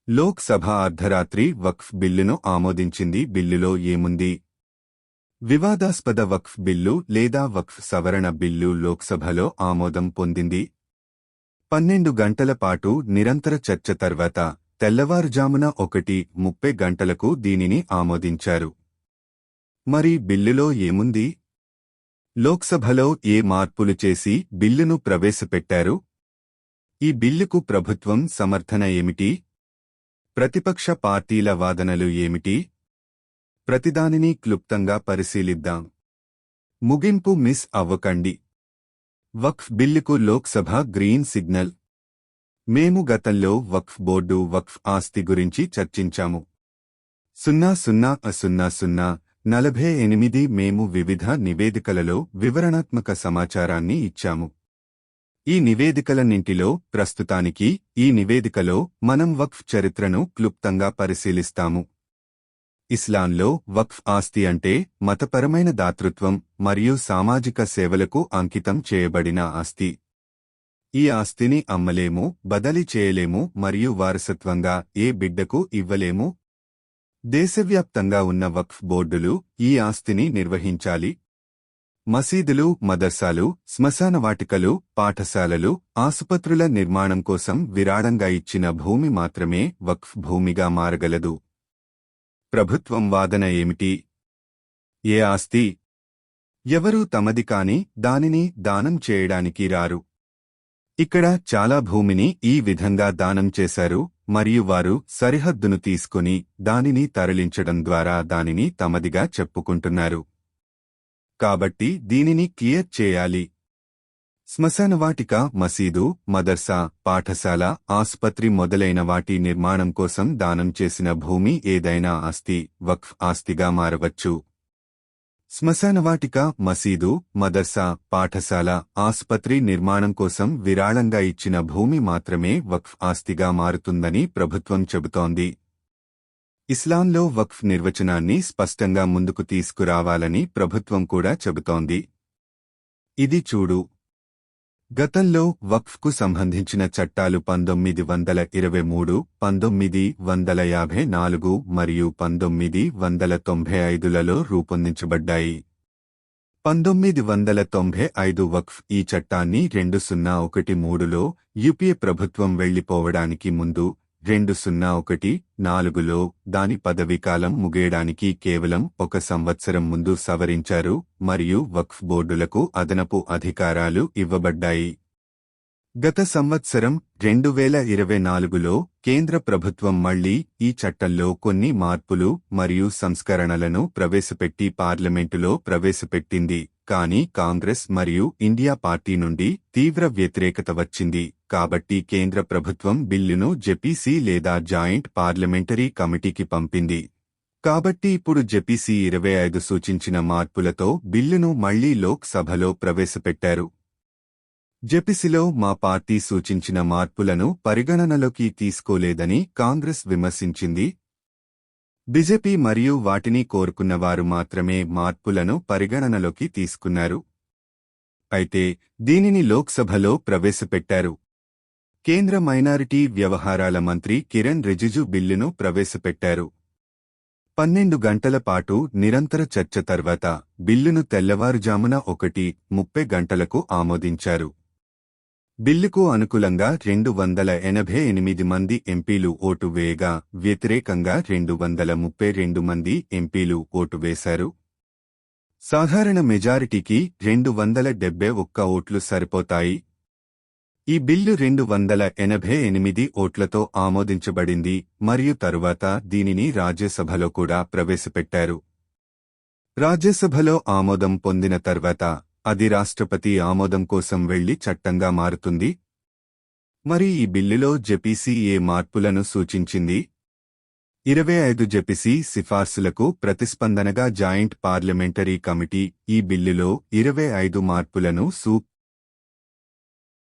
లోక్ సభ అర్ధరాత్రి వక్ఫ్ బిల్లును ఆమోదించింది. బిల్లులో ఏముంది? వివాదాస్పద వక్ఫ్ బిల్లు లేదా వక్ఫ్ సవరణ బిల్లు లోక్సభలో ఆమోదం పొందింది. 12 గంటల పాటు నిరంతర చర్చ తర్వాత తెల్లవారుజామున 1:30 గంటలకు దీనిని ఆమోదించారు. మరి బిల్లులో ఏముంది? లోక్సభలో ఏ మార్పులు చేసి బిల్లును ప్రవేశపెట్టారు? ఈ బిల్లుకు ప్రభుత్వం సమర్థన ఏమిటి? ప్రతిపక్ష పార్టీల వాదనలు ఏమిటి? ప్రతిదానిని క్లుప్తంగా పరిశీలిద్దాం. ముగింపు మిస్ అవ్వకండి. వక్ఫ్ బిల్లుకు లోక్సభ గ్రీన్ సిగ్నల్. మేము గతంలో వక్ఫ్ బోర్డు, వక్ఫ్ ఆస్తి గురించి చర్చించాము. 00/00/48 మేము వివిధ నివేదికలలో వివరణాత్మక సమాచారాన్ని ఇచ్చాము. ఈ నివేదికలన్నింటిలో ప్రస్తుతానికి ఈ నివేదికలో మనం వక్ఫ్ చరిత్రను క్లుప్తంగా పరిశీలిస్తాము. ఇస్లాంలో వక్ఫ్ ఆస్తి అంటే మతపరమైన దాతృత్వం మరియు సామాజిక సేవలకు అంకితం చేయబడిన ఆస్తి. ఈ ఆస్తిని అమ్మలేము, బదిలీ చేయలేము మరియు వారసత్వంగా ఏ బిడ్డకు ఇవ్వలేము. దేశవ్యాప్తంగా ఉన్న వక్ఫ్ బోర్డులు ఈ ఆస్తిని నిర్వహించాలి. మసీదులు, మదర్సాలు, శ్మశానవాటికలు, పాఠశాలలు, ఆసుపత్రుల నిర్మాణం కోసం విరాళంగా ఇచ్చిన భూమి మాత్రమే వక్ఫ్ భూమిగా మారగలదు. ప్రభుత్వం వాదన ఏమిటి? ఏ ఆస్తి? ఎవరూ తమది కాని దానిని దానం చేయడానికి రారు. ఇక్కడ చాలా భూమిని ఈ విధంగా దానం చేశారు మరియు వారు సరిహద్దును తీసుకుని దానిని తరలించడం ద్వారా దానిని తమదిగా చెప్పుకుంటున్నారు. కాబట్టి దీనిని క్లియర్ చేయాలి. శ్మశానవాటిక, మసీదు, మదర్సా, పాఠశాల, ఆసుపత్రి మొదలైన వాటి నిర్మాణం కోసం దానం చేసిన భూమి ఏదైనా ఆస్తి వక్ఫ్ ఆస్తిగా మారవచ్చు. శ్మశానవాటిక, మసీదు, మదర్సా, పాఠశాల, ఆసుపత్రి నిర్మాణం కోసం విరాళంగా ఇచ్చిన భూమి మాత్రమే వక్ఫ్ ఆస్తిగా మారుతుందని ప్రభుత్వం చెబుతోంది. ఇస్లాంలో వక్ఫ్ నిర్వచనాన్ని స్పష్టంగా ముందుకు తీసుకురావాలని ప్రభుత్వం కూడా చెబుతోంది. ఇది చూడు. గతంలో వక్ఫ్కు సంబంధించిన చట్టాలు 1923, 1954 మరియు 1995లలో రూపొందించబడ్డాయి. 1995 వక్ఫ్ ఈ చట్టాన్ని 2013లో యూపీఏ ప్రభుత్వం వెళ్లిపోవడానికి ముందు 2014లో దాని పదవీకాలం ముగియడానికి కేవలం 1 సంవత్సరం ముందు సవరించారు మరియు వక్ఫ్ బోర్డులకు అదనపు అధికారాలు ఇవ్వబడ్డాయి. గత సంవత్సరం 2024లో కేంద్ర ప్రభుత్వం మళ్లీ ఈ చట్టంలో కొన్ని మార్పులు మరియు సంస్కరణలను ప్రవేశపెట్టి పార్లమెంటులో ప్రవేశపెట్టింది. కానీ కాంగ్రెస్ మరియు ఇండియా పార్టీ నుండి తీవ్ర వ్యతిరేకత వచ్చింది. కాబట్టి కేంద్ర ప్రభుత్వం బిల్లును జెపిసి లేదా జాయింట్ పార్లమెంటరీ కమిటీకి పంపింది. కాబట్టి ఇప్పుడు జెపిసి 25 సూచించిన మార్పులతో బిల్లును మళ్లీ లోక్ సభలో ప్రవేశపెట్టారు. జెపిసిలో మా పార్టీ సూచించిన మార్పులను పరిగణనలోకి తీసుకోలేదని కాంగ్రెస్ విమర్శించింది. బీజేపీ మరియు వాటిని కోరుకున్నవారు మాత్రమే మార్పులను పరిగణనలోకి తీసుకున్నారు. అయితే దీనిని లోక్సభలో ప్రవేశపెట్టారు. కేంద్ర మైనారిటీ వ్యవహారాల మంత్రి కిరణ్ రిజిజు బిల్లును ప్రవేశపెట్టారు. 12 గంటల పాటు నిరంతర చర్చ తర్వాత బిల్లును తెల్లవారుజామున 1:30 గంటలకు ఆమోదించారు. బిల్లుకు అనుకూలంగా 288 మంది ఎంపీలు ఓటు వేయగా వ్యతిరేకంగా 232 మంది ఎంపీలు ఓటు వేశారు. సాధారణ మెజారిటీకి 271 ఓట్లు సరిపోతాయి. ఈ బిల్లు 288 ఓట్లతో ఆమోదించబడింది మరియు తరువాత దీనిని రాజ్యసభలో కూడా ప్రవేశపెట్టారు. రాజ్యసభలో ఆమోదం పొందిన తర్వాత అది రాష్ట్రపతి ఆమోదం కోసం వెళ్లి చట్టంగా మారుతుంది. మరి ఈ బిల్లులో జెపిసి ఏ మార్పులను సూచించింది? 25 జెపిసి సిఫార్సులకు ప్రతిస్పందనగా జాయింట్ పార్లమెంటరీ కమిటీ ఈ బిల్లులో 25 మార్పులను